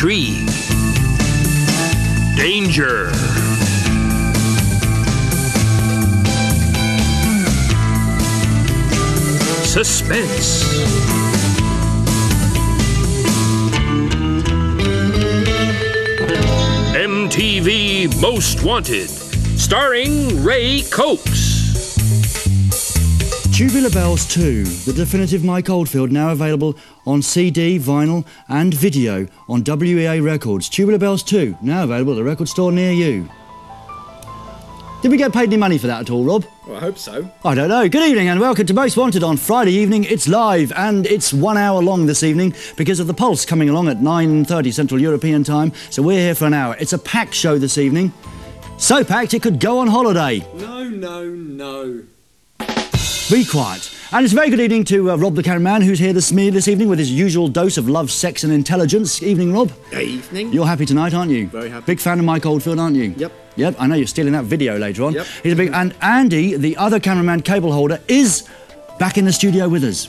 Intrigue. Danger. Suspense. MTV Most Wanted, starring Ray Cokes. Tubular Bells II, the definitive Mike Oldfield, now available on CD, vinyl and video on WEA Records. Tubular Bells II, now available at a record store near you. Did we get paid any money for that at all, Rob? Well, I hope so. I don't know. Good evening and welcome to Most Wanted on Friday evening. It's live and it's 1 hour long this evening because of the Pulse coming along at 9:30 Central European time. So we're here for an hour. It's a packed show this evening. So packed it could go on holiday. No. Be quiet. And it's a very good evening to Rob the cameraman, who's here this evening with his usual dose of love, sex and intelligence. Evening, Rob. Evening. You're happy tonight, aren't you? Very happy. Big fan of Mike Oldfield, aren't you? Yep. Yep, I know you're stealing that video later on. Yep. He's a big... And Andy, the other cameraman cable holder, is back in the studio with us.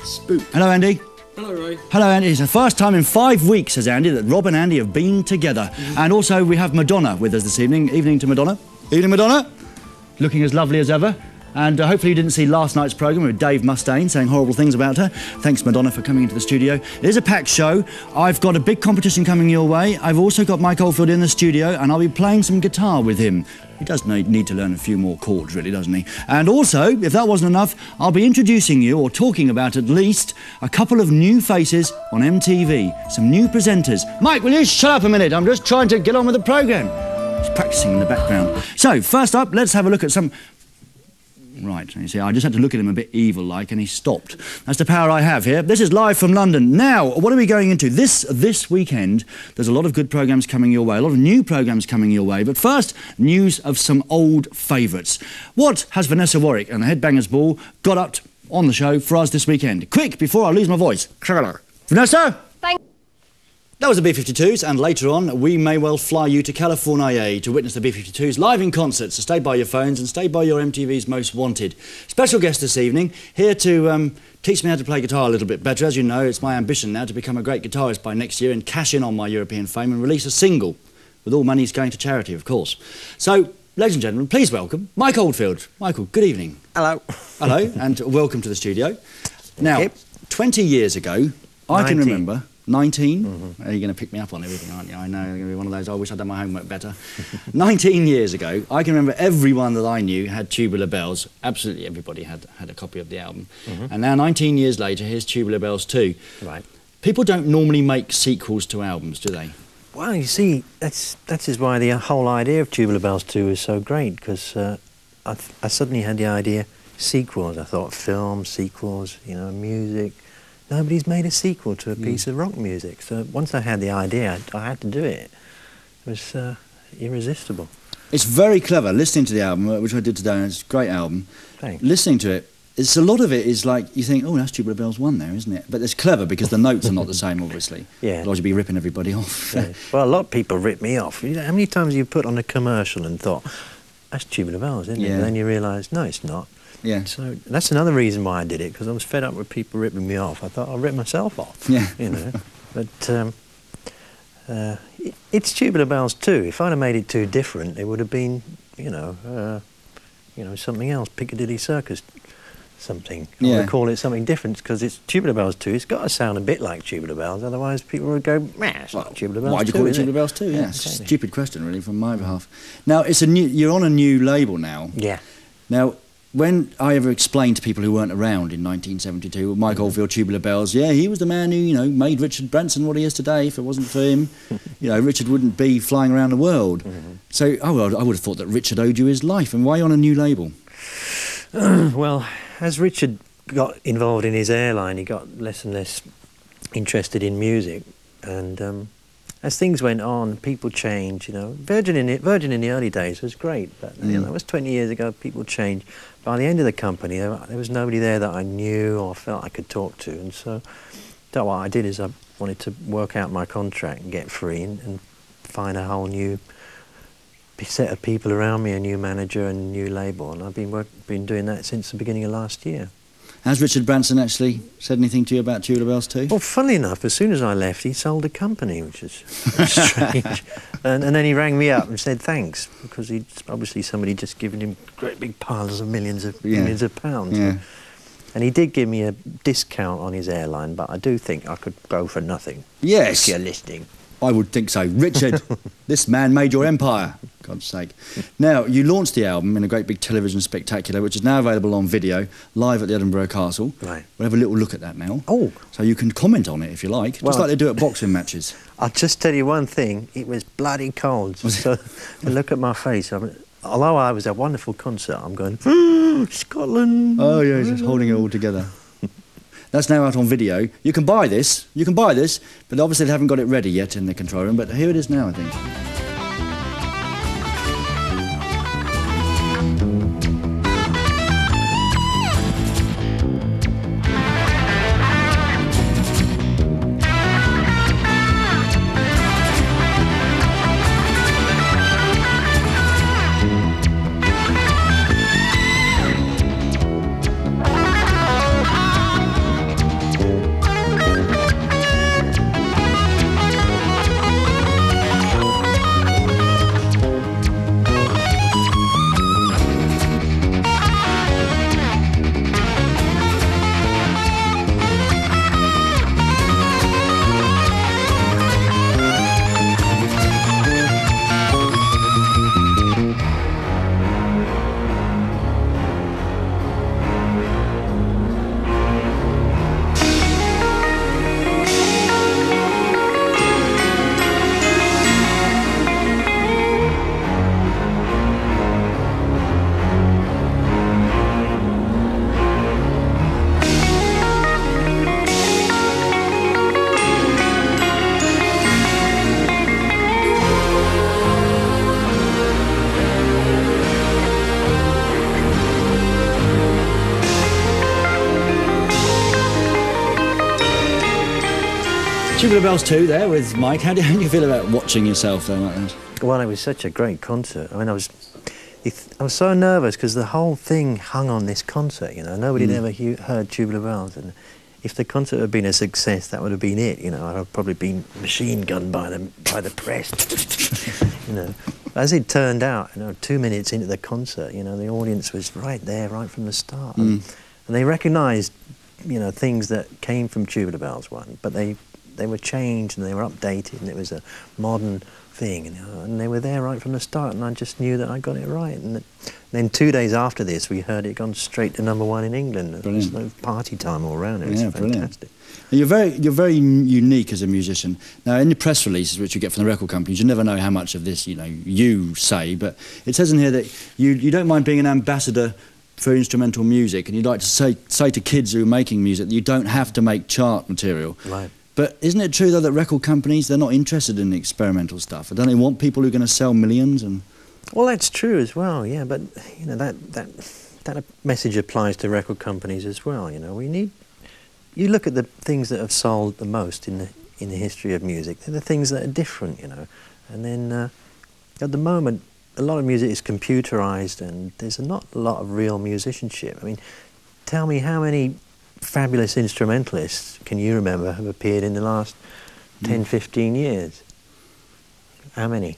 Spook. Hello, Andy. Hello, Ray. Hello, Andy. It's the first time in 5 weeks, says Andy, that Rob and Andy have been together. And also we have Madonna with us this evening. Evening to Madonna. Evening, Madonna. Looking as lovely as ever. And hopefully you didn't see last night's programme with Dave Mustaine saying horrible things about her. Thanks, Madonna, for coming into the studio. It is a packed show. I've got a big competition coming your way. I've also got Mike Oldfield in the studio, and I'll be playing some guitar with him. He does need to learn a few more chords, really, doesn't he? And also, if that wasn't enough, I'll be introducing you, or talking about at least, a couple of new faces on MTV. Some new presenters. Mike, will you shut up a minute? I'm just trying to get on with the programme. He's practising in the background. So, first up, let's have a look at some... Right, you see, I just had to look at him a bit evil-like and he stopped. That's the power I have here. This is live from London. Now, what are we going into? This weekend, there's a lot of good programmes coming your way, a lot of new programmes coming your way. But first, news of some old favourites. What has Vanessa Warwick and the Headbangers Ball got up on the show for us this weekend? Quick, before I lose my voice. Vanessa? That was the B-52s, and later on, we may well fly you to California to witness the B-52s live in concert, so stay by your phones and stay by your MTV's Most Wanted. Special guest this evening, here to teach me how to play guitar a little bit better. As you know, it's my ambition now to become a great guitarist by next year and cash in on my European fame and release a single, with all monies going to charity, of course. So, ladies and gentlemen, please welcome Mike Oldfield. Michael, good evening. Hello. Hello, and welcome to the studio. Now, 20 years ago, I can remember... 19? Mm-hmm. You're going to pick me up on everything, aren't you? I know, I'm going to be one of those, I wish I'd done my homework better. 19 years ago, I can remember everyone that I knew had Tubular Bells. Absolutely everybody had a copy of the album. Mm-hmm. And now, 19 years later, here's Tubular Bells II. Right. People don't normally make sequels to albums, do they? Well, you see, that is why the whole idea of Tubular Bells II is so great, because I suddenly had the idea, sequels. I thought film, sequels, you know, music. Nobody's made a sequel to a piece of rock music. So once I had the idea, I had to do it. It was irresistible. It's very clever. Listening to the album, which I did today, and it's a great album. Thanks. Listening to it, it's a lot of it is like, you think, oh, that's Tubular Bells 1 there, isn't it? But it's clever because the notes are not the same, obviously. Yeah. Otherwise you'd be ripping everybody off. Yeah. Well, a lot of people rip me off. You know, how many times have you put on a commercial and thought, that's Tubular Bells, isn't it? And then you realise, no, it's not. Yeah. So that's another reason why I did it, because I was fed up with people ripping me off. I thought I'll rip myself off. Yeah. You know. But it's Tubular Bells too. If I'd have made it too different, it would have been, you know, something else, Piccadilly Circus, something. Yeah. I would call it something different because it's Tubular Bells 2. It's got to sound a bit like Tubular Bells, otherwise people would go, it's not Tubular Bells 2. Why'd you call it Tubular Bells 2? Yeah, it's a stupid question, really, from my behalf. Now, you're on a new label now. Yeah. Now, when I ever explained to people who weren't around in 1972, Mike Oldfield, Tubular Bells, yeah, he was the man who, you know, made Richard Branson what he is today. If it wasn't for him, you know, Richard wouldn't be flying around the world. So I would have thought that Richard owed you his life. And why are you on a new label? Well, as Richard got involved in his airline, he got less and less interested in music. And as things went on, people changed, you know. Virgin in the early days was great, but you know, that was 20 years ago, people changed. By the end of the company, there was nobody there that I knew or felt I could talk to, and so what I did is I wanted to work out my contract and get free and find a whole new set of people around me, a new manager and a new label, and I've been doing that since the beginning of last year. Has Richard Branson actually said anything to you about Tubular Bells II? Well, funnily enough, as soon as I left, he sold the company, which is strange. And then he rang me up and said thanks, because he'd obviously somebody just given him great big piles of millions of pounds. Yeah. And he did give me a discount on his airline, but I do think I could go for nothing. Yes. If you're listening. I would think so. Richard, this man made your empire, God's sake. Now, you launched the album in a great big television spectacular, which is now available on video, live at the Edinburgh Castle. Right. We'll have a little look at that now. Oh. So you can comment on it if you like, just like they do at boxing matches. I'll just tell you one thing, it was bloody cold. So look at my face. Although I was a wonderful concert, I'm going, Scotland. Oh, yeah, he's just holding it all together. That's now out on video. You can buy this, but obviously they haven't got it ready yet in the control room, but here it is now, I think. Tubular Bells II there with Mike. How do you feel about watching yourself there like that? Well, it was such a great concert. I mean, I was so nervous because the whole thing hung on this concert, you know. Nobody had ever heard Tubular Bells, and if the concert had been a success, that would have been it, you know. I'd have probably been machine gunned by the press, you know. As it turned out, you know, 2 minutes into the concert, you know, the audience was right there, right from the start, and they recognised, you know, things that came from Tubular Bells 1, but they were changed and they were updated, and it was a modern thing, you know, and they were there right from the start, and I just knew that I got it right. And then 2 days after this, we heard it gone straight to #1 in England. There was no party time all around it. It was fantastic. You're very unique as a musician. Now, in the press releases which you get from the record companies, you never know how much of this, you know, you say, but it says in here that you don't mind being an ambassador for instrumental music, and you'd like to say to kids who are making music that you don't have to make chart material. Right. But isn't it true, though, that record companies, they're not interested in experimental stuff? Don't they want people who are going to sell millions? And well, that's true as well, yeah, but, you know, that message applies to record companies as well, you know. You look at the things that have sold the most in the history of music, they're the things that are different, you know. And then, at the moment, a lot of music is computerised, and there's not a lot of real musicianship. I mean, tell me how many fabulous instrumentalists can you remember have appeared in the last 10, 15 years? How many?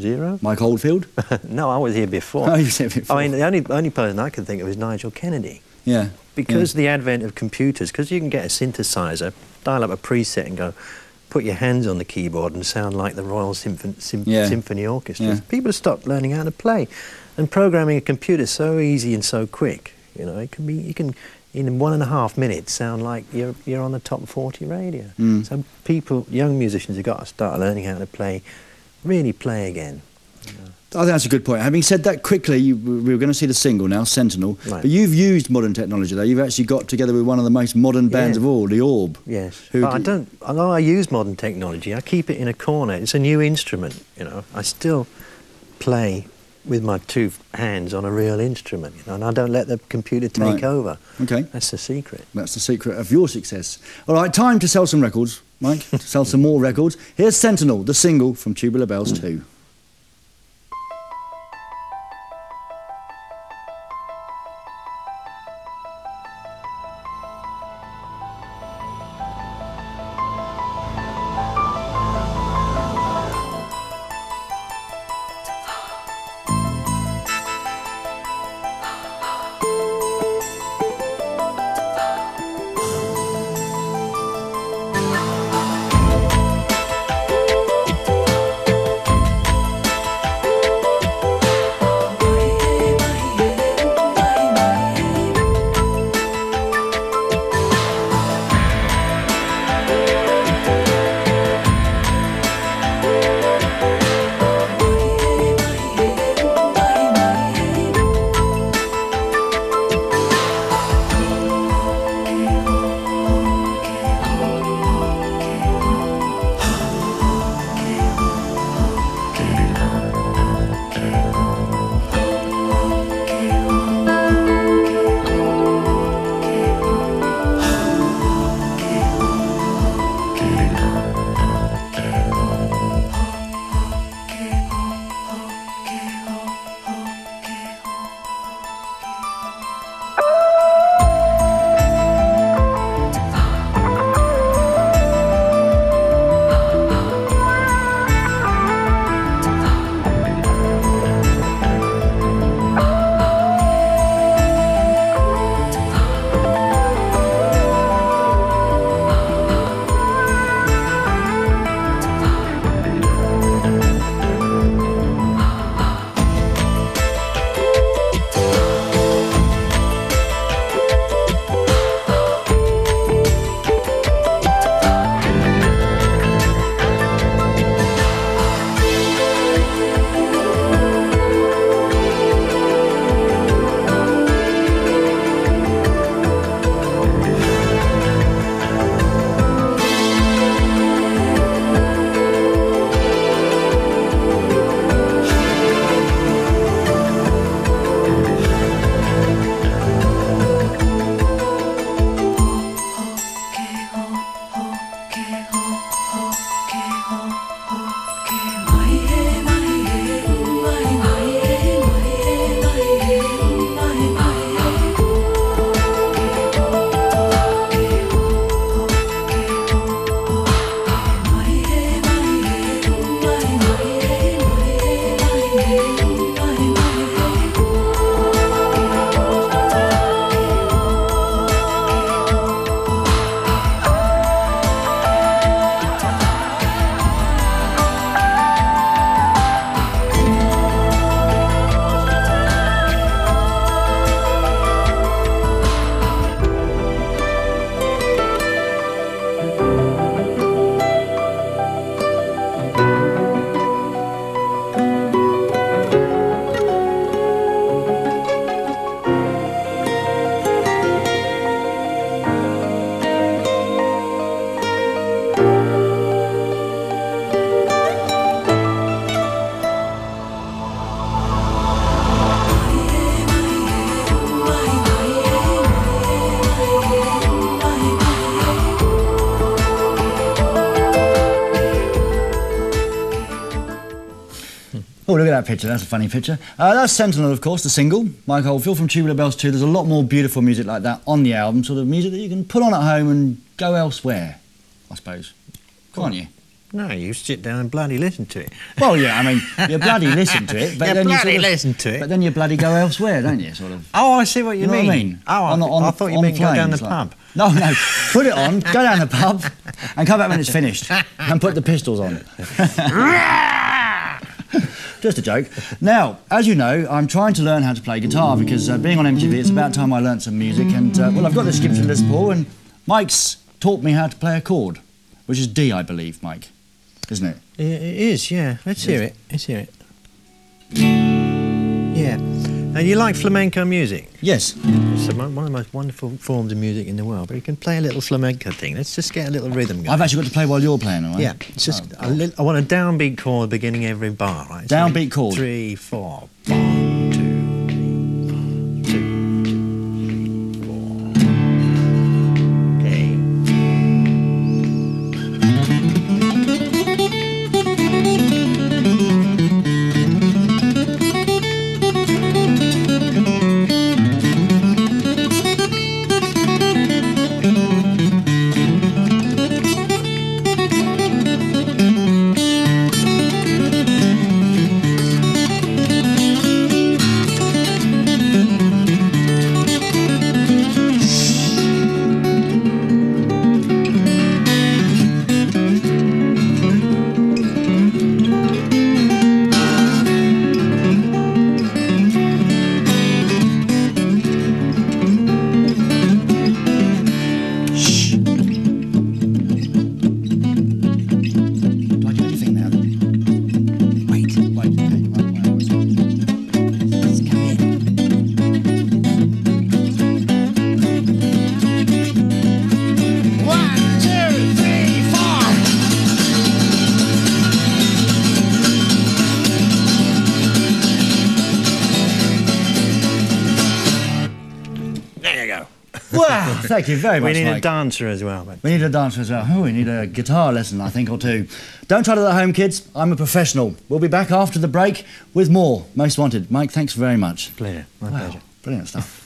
Zero? Mike Oldfield? No, I was here before. Oh, you said before. I mean, the only person I can think of is Nigel Kennedy. Yeah. Because the advent of computers, because you can get a synthesizer, dial up a preset and go, put your hands on the keyboard and sound like the Royal Symphony Orchestra. Yeah. People have stopped learning how to play. And programming a computer is so easy and so quick. You know, you can in 1.5 minutes sound like you're on the top 40 radio. So people, young musicians, have got to start learning how to play, really play again. You know. I think that's a good point. Having said that, quickly, we were going to see the single now, Sentinel, right. But you've used modern technology there. You've actually got together with one of the most modern bands of all, the Orb. Yes, but although I use modern technology, I keep it in a corner. It's a new instrument, you know. I still play with my 2 hands on a real instrument, you know, and I don't let the computer take over. Okay. That's the secret. That's the secret of your success. All right, time to sell some records, Mike, to sell some more records. Here's Sentinel, the single from Tubular Bells II. that picture. That's a funny picture. That's Sentinel, of course, the single. Mike Oldfield from Tubular Bells II. There's a lot more beautiful music like that on the album, sort of music that you can put on at home and go elsewhere, I suppose. Can't you? No, you sit down and bloody listen to it. Well, yeah, I mean, you bloody listen to it, but then you sort of, listen to it. But then you bloody go elsewhere, don't you? Sort of. Oh, I see what you know mean. What I mean? Oh, I thought you meant go down the pub. No, no. Put it on, go down the pub, and come back when it's finished, and put the pistols on. Just a joke. Now, as you know, I'm trying to learn how to play guitar because being on MTV, it's about time I learnt some music. And well, I've got this Gibson Les Paul, and Mike's taught me how to play a chord, which is D, I believe, Mike, isn't it? It is, yeah. Let's hear it. Let's hear it. Yeah. And you like flamenco music? Yes. It's one of the most wonderful forms of music in the world. But you can play a little flamenco thing. Let's just get a little rhythm going. I've actually got to play while you're playing, all right? Yeah. It's just I want a downbeat chord beginning every bar, right? Downbeat chord. 3, 4. 1, 2, 3, 4. Okay. Wow, thank you very much, We need Mike. a dancer as well. But We need a dancer as well. Oh, we need a guitar lesson, I think, or two. Don't try that at home, kids. I'm a professional. We'll be back after the break with more Most Wanted. Mike, thanks very much. pleasure. My Wow, pleasure. brilliant stuff.